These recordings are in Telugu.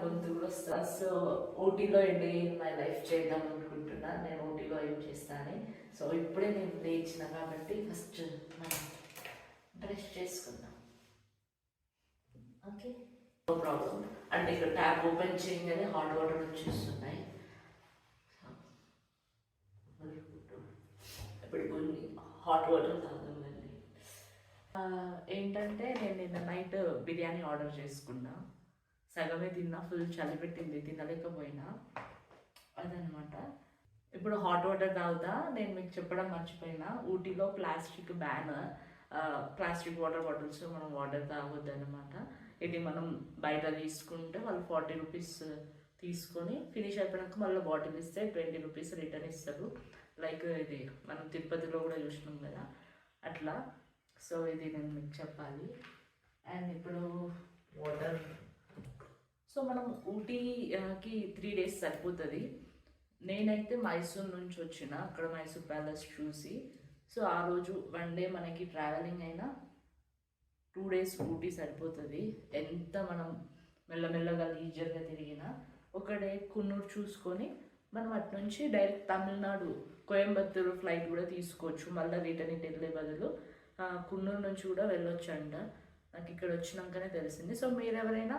గొంతు కూడా వస్తుంది. సో ఊటీలో డే ఇన్ మై లైఫ్ చేద్దాం అనుకుంటున్నా. నేను ఊటీలో ఏం చేస్తానని. సో ఇప్పుడే నేను లేచిన కాబట్టి ఫస్ట్ మనం బ్రష్ చేసుకుందాం. Okay, no problem. అంటే ఇక్కడ ట్యాప్ ఓపెన్ చేయగానే హాట్ వాటర్ వచ్చేస్తున్నాయి. ఇప్పుడు కొన్ని హాట్ వాటర్ తాగాలండి. ఏంటంటే నేను నిన్న నైట్ బిర్యానీ ఆర్డర్ చేసుకున్నా. సగమే తిన్నా, ఫుల్ చలి పెట్టింది, తినలేకపోయినా. అదనమాట. ఇప్పుడు హాట్ వాటర్ తాగుతా. నేను మీకు చెప్పడం మర్చిపోయినా, ఊటీలో plastic ban. Plastic water bottles మనం వాటర్ తాగొద్దు అనమాట. ఇది మనం బయట తీసుకుంటే వాళ్ళు 40 రూపీస్ తీసుకొని ఫినిష్ అయిపోయాక మళ్ళీ బాటిల్ ఇస్తే 20 రూపీస్ రిటర్న్ ఇస్తారు. లైక్ ఇది మనం తిరుపతిలో కూడా చూసినాం కదా, అట్లా. సో ఇది నేను మీకు చెప్పాలి. అండ్ ఇప్పుడు వాటర్. సో మనం ఊటీకి 3 డేస్ సరిపోతుంది. నేనైతే మైసూర్ నుంచి వచ్చిన, అక్కడ మైసూర్ ప్యాలెస్ చూసి. సో ఆ రోజు 1 డే మనకి ట్రావెలింగ్ అయినా 2 డేస్ ఊటీ సరిపోతుంది. ఎంత మనం మెల్లమెల్లగా లీజర్గా తిరిగినా. ఒక డే కున్నూరు చూసుకొని మనం అటు నుంచి డైరెక్ట్ తమిళనాడు కోయంబత్తూరు ఫ్లైట్ కూడా తీసుకోవచ్చు. మళ్ళీ రిటర్న్ ఇటు వెళ్ళే బదులు కున్నూరు నుంచి కూడా వెళ్ళొచ్చు అంట. నాకు ఇక్కడ వచ్చినాకనే తెలిసింది. సో మీరు ఎవరైనా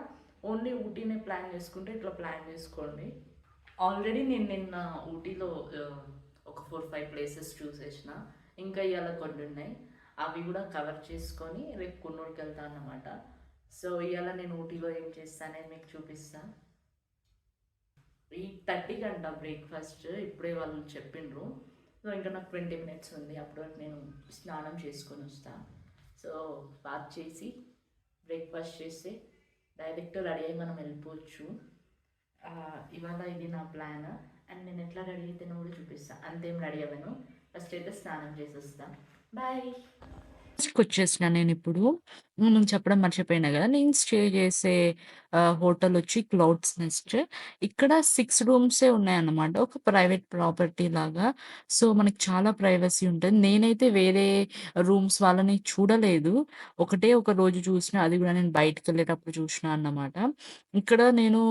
ఓన్లీ ఊటీనే ప్లాన్ చేసుకుంటే ఇట్లా ప్లాన్ చేసుకోండి. ఆల్రెడీ నేను నిన్న ఊటీలో ఒక 4-5 ప్లేసెస్ చూసేసిన. ఇంకా ఇవాళ కొన్ని ఉన్నాయి, అవి కూడా కవర్ చేసుకొని రేపు కున్నూరుకి వెళ్తాను అన్నమాట. సో ఇవాళ నేను ఊటీలో ఏం చేస్తానని మీకు చూపిస్తాను. 8:30 అంట బ్రేక్ఫాస్ట్, ఇప్పుడే వాళ్ళు చెప్పిండ్రు. సో ఇంకా నాకు 20 మినిట్స్ ఉంది, అప్పటి వరకు నేను స్నానం చేసుకొని వస్తాను. సో బాత్ చేసి బ్రేక్ఫాస్ట్ చేసి డైరెక్ట్ రెడీ అయ్యి మనం వెళ్ళిపోవచ్చు. ఇవాళ ఇది నా ప్లాన్. అండ్ నేను ఎట్లా రెడీ అయితేనో కూడా చూపిస్తాను. అంతేం రెడీ అవ్వను, ఫస్ట్ అయితే స్నానం చేసి వస్తాను. బాయ్. వచ్చేసిన నేను ఇప్పుడు. నేను చెప్పడం మర్చిపోయినా కదా, నేను స్టే చేసే హోటల్ వచ్చి క్లౌడ్స్ నెస్ట్. ఇక్కడ 6 రూమ్సే ఉన్నాయన్నమాట, ఒక ప్రైవేట్ ప్రాపర్టీ లాగా. సో మనకి చాలా ప్రైవసీ ఉంటుంది. నేనైతే వేరే రూమ్స్ వాళ్ళని చూడలేదు, ఒకటే ఒక రోజు చూసిన, అది కూడా నేను బయటకు వెళ్ళేటప్పుడు చూసిన అన్నమాట. ఇక్కడ నేను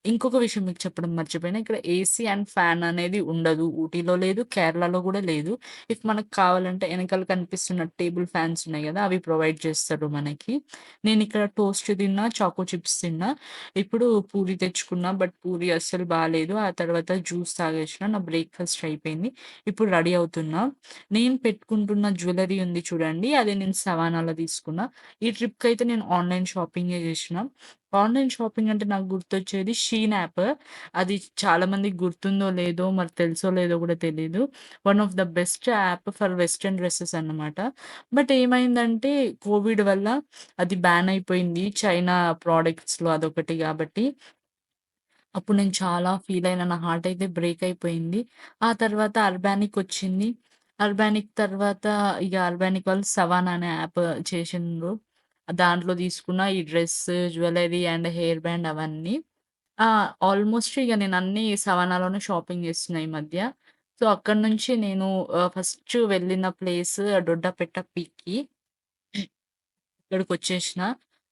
ఇంకొక విషయం మీకు చెప్పడం మర్చిపోయినా, ఇక్కడ ఏసీ అండ్ ఫ్యాన్ అనేది ఉండదు. ఊటీలో లేదు, కేరళలో కూడా లేదు. ఇఫ్ మనకు కావాలంటే ఎనకాల కనిపిస్తున్న టేబుల్ ఫ్యాన్స్ ఉన్నాయి గదా, అవి ప్రొవైడ్ చేస్తారు మనకి. నేనిక్కడ టోస్ట్ తిన్నా, చాకో చిప్స్ తిన్నా. ఇప్పుడు పూరి తెచ్చుకున్నా, బట్ పూరి అస్సలు బాలేదు. ఆ తర్వాత జ్యూస్ తాగేసిన. నా బ్రేక్‌ఫాస్ట్ అయిపోయింది. ఇప్పుడు రెడీ అవుతున్నా. నేను పెట్టుకుంటున్న జ్యువెల్లరీ ఉంది చూడండి, అది నేను సవానాలో తీసుకున్నా. ఈ ట్రిప్‌కయితే నేను ఆన్‌లైన్ షాపింగే చేషినా. ఆన్‌లైన్ షాపింగ్ అంటే నాకు గుర్తొచ్చేది షీన్ యాప్. అది చాలా మందికి గుర్తుందో లేదో, మరి తెలుసో లేదో కూడా తెలీదు. One of the best app for western dresses అన్నమాట. బట్ ఏమైందంటే కోవిడ్ వల్ల అది బ్యాన్ అయిపోయింది. చైనా ప్రొడక్ట్స్‌లో అదొకటి గాబట్టి. అప్పుడు నేను చాలా ఫీల్ అయినా. నా హార్ట్ అయితే బ్రేక్ అయిపోయింది. ఆ తర్వాత అర్బానిక్ వచ్చింది. అర్బానిక్ తర్వాత ఇగ అర్బానిక్ వాళ్ళు సవానా అనే యాప్ చేషిండ్రు. దాంట్లో తీసుకున్న ఈ dress, jewellery and hair band అవన్నీ. ఆ! ఆల్‌మోస్ట్ ఇగ నేనన్నీ సవానాలోనే షాపింగ్ చేస్తున్నా ఈ మధ్య. సో, అక్కడి నుంచి నేను ఫస్ట్ వెళ్ళిన ప్లేస్ దొడ్డపెట్ట పీక్‌కి. ఇక్కడికొచ్చేసిన.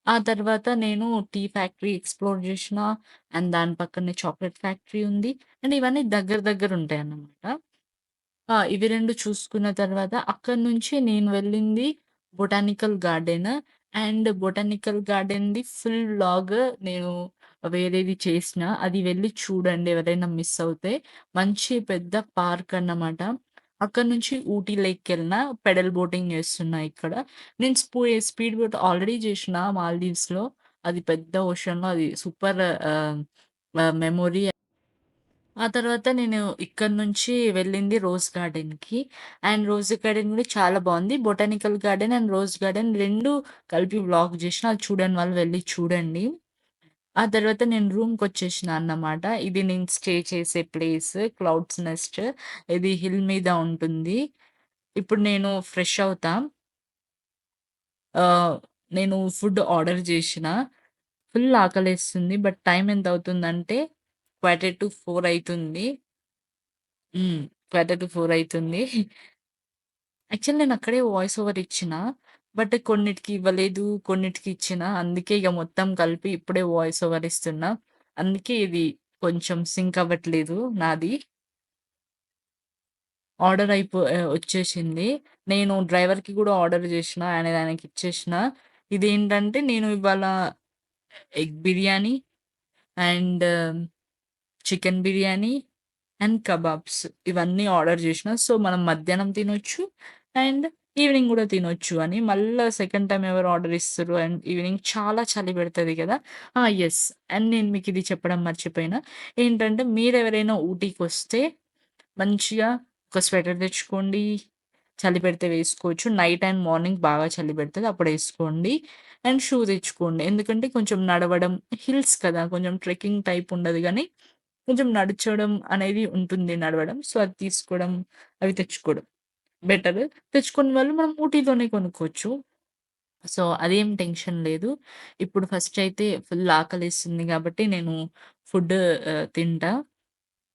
ఆ తర్వాత నేను టీ ఫ్యాక్టరీ ఎక్స్‌ప్లోర్ జేషిన. అండ్ దాని పక్కనే చాక్లేట్ ఫ్యాక్టరీ ఉంది. అండ్ ఇవన్నీ దగ్గర దగ్గర ఉంటాయన్నమాట. ఇవి 2 చూసుకున్న తర్వాత అక్కడి నుంచి నేను వెళ్ళింది బొటానికల్ గార్డెన్. అండ్ బొటానికల్ గార్డెన్‌ది ఫుల్ వ్లాగ్ నేను వేరేది చేసిన. అది వెళ్లి చూడండి ఎవరైనా మిస్ అవుతే. మంచి పెద్ద పార్క్ అన్నమాట. అక్కడి నుంచి ఊటీ లేక్‌కెళ్ళినా, పెడల్ బోటింగ్ చేస్తున్నా ఇక్కడ. నేను స్పీడ్ బోట్ ఆల్రెడీ చేషిన మాల్దీవ్స్‌లో. అది పెద్ద ఓషన్‌లో, అది సూపర్ మెమొరీ. ఆ తర్వాత నేను ఇక్కడి నుంచి వెళ్ళింది రోజ్ గార్డెన్‌కి. అండ్ రోజ్ గార్డెన్ గూడా చాలా బావుంది. Botanical garden and rose garden 2 కలిపి వ్లాగ్ జేషిన. అది చూడని వాళ్ళు వెళ్లి చూడండి. ఆ తర్వాత నేను రూమ్‌కొచ్చేషినా అన్నమాట. ఇది నేను స్టే చేసే ప్లేస్ క్లౌడ్స్ నెస్ట్. ఇది హిల్ మీద ఉంటుంది. ఇప్పుడు నేను ఫ్రెష్ అవుతా. ఆహ్, నేను ఫుడ్ ఆర్డర్ జేషిన. ఫుల్ ఆకలేస్తుంది. బట్ టైమ్ ఎంతవుతుందంటే 4:45 అయితుంది. హ్మ్. 4:45 అయితుంది. యాక్చువల్లీ నేనక్కడే వాయిస్ ఓవర్ ఇచ్చిన. బట్ కొన్నిటికి ఇవ్వలేదు, కొన్నిటికి ఇచ్చిన. అందుకే ఇగ మొత్తం కలిపి ఇప్పుడే వాయిస్ ఓవర్ ఇస్తున్నా. అందుకే ఇది కొంచెం సింక్ అవ్వట్లేదు నాది. ఆర్డర్ వచ్చేసింది. నేను డ్రైవర్‌కి గూడా ఆర్డర్ జేషిన. ఆయనకిచ్చేషిన. ఇదేంటంటే నేను ఇవాళ egg biryani and chicken biryani and kebabs ఇవన్నీ ఆర్డర్ జేషిన. సో, మనం మధ్యాహ్నం తినొచ్చు అండ్ ఈవినింగ్ గూడా తినొచ్చు అని. మళ్ళా సెకండ్ టైమ్ ఎవరు ఆర్డర్ ఇస్తుర్రు అండ్ ఈవినింగ్ చాలా చలి పెడతది గదా! యెస్. అండ్ నేను మీకిది చెప్పడం మర్చిపోయినా. ఏంటంటే మీరెవరైనా ఊటీకొస్తే మంచిగా ఒక స్వెటర్ తెచ్చుకోండి. చలి పెడితే వేసుకోవచ్చు. నైట్ అండ్ మార్నింగ్ బాగా చలి పెడతది. అప్పుడేసుకోండి. అండ్ షూ తెచ్చుకోండి. ఎందుకంటే కొంచెం నడవడం హిల్స్ కదా! కొంచెం ట్రెక్కింగ్ టైప్ ఉండదు గానీ, కొంచెం నడిచడం అనేది ఉంటుంది నడవడం. సో, అది తీసుకోవడం, అవి తెచ్చుకోవడం బెటర్. తెచ్చుకున్న వాళ్ళు మనం ఊటీలోనే కొనుక్కోవచ్చు. సో, అదేం టెన్షన్ లేదు. ఇప్పుడు ఫస్ట్ అయితే ఫుల్ ఆకలేస్తుంది గాబట్టి నేను ఫుడ్ తింటా.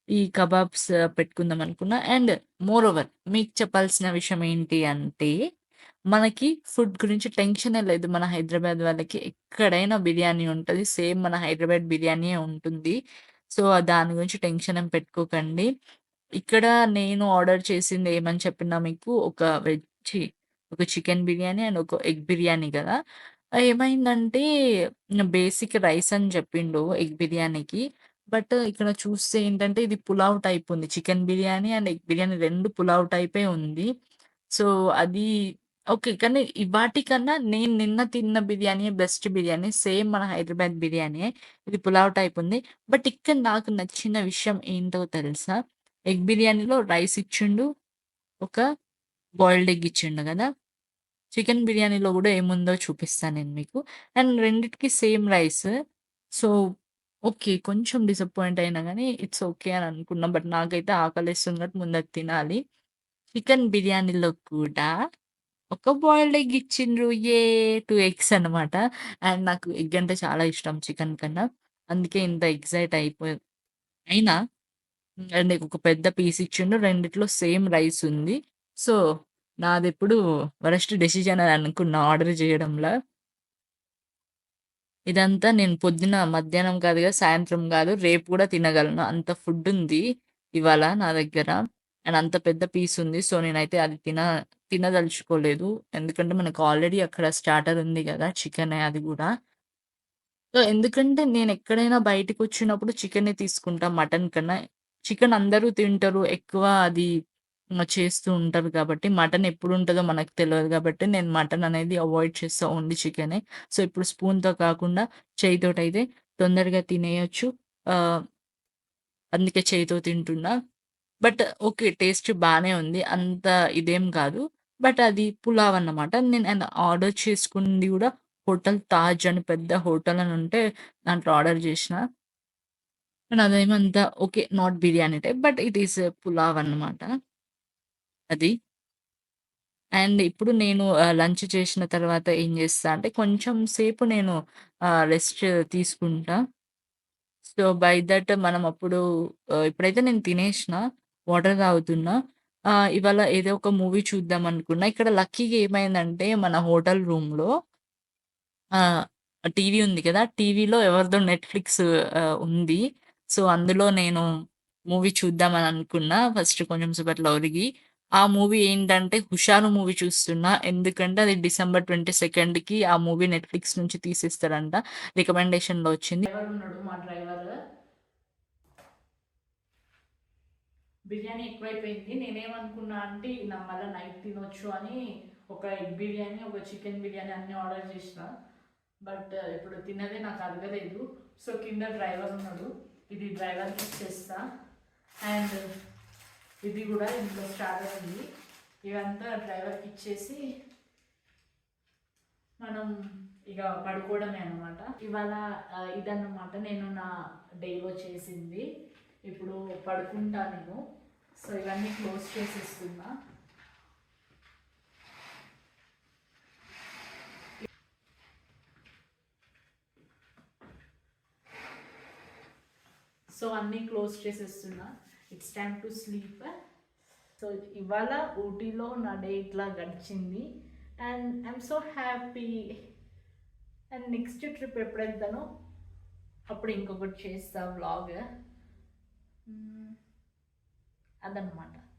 ఈ కబాబ్స్ పెట్టుకుందాం అనుకున్నా. అండ్ మోరోవర్ మీకు చెప్పాల్సిన విషయం ఏంటి అంటే, మనకి ఫుడ్ గురించి టెన్షనే లేదు. మన హైదరాబాద్ వాళ్ళకి ఎక్కడైనా బిర్యానీ ఉంటది. సేమ్ మన హైదరాబాద్ బిర్యానీయే ఉంటుంది. సో, దాని గురించి టెన్షన్ ఏం పెట్టుకోకండి. ఇక్కడ నేను ఆర్డర్ చేసింది ఏమని చెప్పినా మీకు ఒక ఛీ! ఒక చికెన్ బిర్యానీ అండ్ ఒక ఎగ్ బిర్యానీ గదా! ఏమైందంటే బేసిక్ రైస్ అని చెప్పిండు ఎగ్ బిర్యానీకి. బట్ ఇక్కడ చూస్తే ఏంటంటే ఇది పులావ్ టైప్ ఉంది. Chicken biryani and egg biryani 2 pulao టైపే ఉంది. సో, అది ఓకే. కానీ వాటికన్నా నేను నిన్న తిన్న బిర్యానీయే బెస్ట్ బిర్యానీ. సేమ్ మన హైదరాబాద్ బిర్యానీయే. ఇది పులావ్ టైప్ ఉంది. బట్ ఇక్కడ నాకు నచ్చిన విషయం ఏంటో తెలుసా? ఎగ్ బిర్యానీలో రైస్ ఇచ్చిండు. ఒక బాయిల్డ్ ఎగ్ ఇచ్చిండు గదా! చికెన్ బిర్యానీలో గూడా ఏముందో చూపిస్తా నేను మీకు. అండ్ రెండిటికి సేమ్ రైస్. So, okay. కొంచెం డిసప్పాయింట్ అయినా గానీ ఇట్స్ ఓకే అని అనుకున్నా. బట్ నాకైతే ఆకలేస్తుంది కాబట్టి ముందది తినాలి. చికెన్ బిర్యానీలో కూడా ఒక బాయిల్డ్ ఎగ్ ఇచ్చిండ్రు. యే! 2 ఎగ్స్ అన్నమాట. అండ్ నాకు ఎగ్ అంటే చాలా ఇష్టం చికెన్ కన్నా. అందుకే ఇంత ఎక్సైట్ అయినా అండ్ ఒక పెద్ద పీస్ ఇచ్చిండు. రెండిట్లో సేమ్ రైస్ ఉంది. సో, నాదెప్పుడు వరస్ట్ డెసిషన్ అని అనుకున్నా ఆర్డర్ జేయడంలా. ఇదంతా నేను పొద్దున, మధ్యాహ్నం కాదుగా, సాయంత్రం గాదు, రేపు గూడా తినగలను. అంత ఫుడ్డుంది ఇవాళ నా దగ్గర. అండ్ అంత పెద్ద పీసుంది. సో, నేనైతే అది తినదలుచుకోలేదు. ఎందుకంటే, మనకు ఆల్రెడీ అక్కడ స్టార్టర్ ఉంది గదా! చికెనే అది గూడా. సో, ఎందుకంటే నేనెక్కడైనా బయటికొచ్చినప్పుడు చికెనే తీసుకుంటా మటన్ కన్నా. చికెన్ అందరూ తింటరు. ఎక్కువ అది చేస్తూ ఉంటారు కాబట్టి, మటన్ ఎప్పుడుంటదో మనకు తెలవదు గాబట్టి, నేను మటన్ అనేది అవాయిడ్ చేస్తా. ఓన్లీ చికెనే. సో, ఇప్పుడు స్పూన్‌తో కాకుండా చేయితోటైతే తొందరగా తినేయొచ్చు. ఆహ్, అందుకే చేయితో తింటున్నా. But okay. టేస్ట్ బానే ఉంది. అంత ఇదేం గాదు. బట్ అది పులావ్ అన్నమాట. నేను ఆర్డర్ చేసుకుంది గూడా హోటల్ తాజ్ అని పెద్ద హోటల్ అని ఉంటే దాంట్లో ఆర్డర్ జేషిన. కానీ అదేమంత okay. Not biryani type. But it is pulao అన్నమాట అది. అండ్ ఇప్పుడు నేను లంచ్ చేసిన తర్వాత ఏం జేస్తా అంటే కొంచెం సేపు నేను రెస్ట్ తీసుకుంటా. సో, బై దట్ మనం అప్పుడు ఇప్పుడైతే నేను తినేషిన. వాటర్ తాగుతున్నా. ఇవాళ ఏదో ఒక మూవీ చూద్దాం అనుకున్నా. ఇక్కడ లక్కీగా ఏమైందంటే మన హోటల్ రూమ్‌లో ఆహ్, టీవీ ఉంది కదా! టీవీలో ఎవరిదో నెట్‌ఫ్లిక్స్ ఉంది. సో, అందులో నేను మూవీ చూద్దామని అనుకున్నా. ఫస్ట్ కొంచెం సేపట్లో ఒరిగి. ఆ మూవీ ఏంటంటే 'హుషారు' మూవీ చూస్తున్నా. ఎందుకంటే అది డిసెంబర్ 22కి ఆ మూవీ నెట్‌ఫ్లిక్స్ నుంచి తీసేస్తారంట. రికమెండేషన్‌లో వచ్చింది. డ్రైవర్ ఉన్నాడు మా డ్రైవర్. బిర్యానీ ఎక్కువైపోయింది. నేనేమనుకున్నా అంటే నా మళ్ళా నైట్ తినొచ్చు అని ఒక ఎగ్ బిర్యానీ, ఒక చికెన్ బిర్యానీ అన్నీ ఆర్డర్ చేసిన. బట్ ఇప్పుడు తిన్నదే నాకు అరగలేదు. సో, కింద డ్రైవర్ ఉన్నాడు. ఇది డ్రైవర్‌కి ఇచ్చేస్తా. అండ్ ఇది కూడా ఇందులో స్టార్టర్ ఉంది. ఇవంతా డ్రైవర్‌కి ఇచ్చేసి మనం ఇక పడుకోవడమే అనమాట. ఇవాళ ఇదన్నమాట నేను నా డేలో చేసింది. ఇప్పుడు పడుకుంటా నేను. సో, ఇవన్నీ క్లోజ్ చేసేస్తున్నా. సో, అన్నీ క్లోజ్ చేసేస్తున్నా. It's time to sleep. So, ఇవాళ ఊటీలో నా డే ఇట్లా గడిచింది. And I'm so happy. And next trip ఎప్పుడు వెళ్తానో అప్పుడు ఇంకొకటి చేస్తా వ్లాగ్. అదనమాట.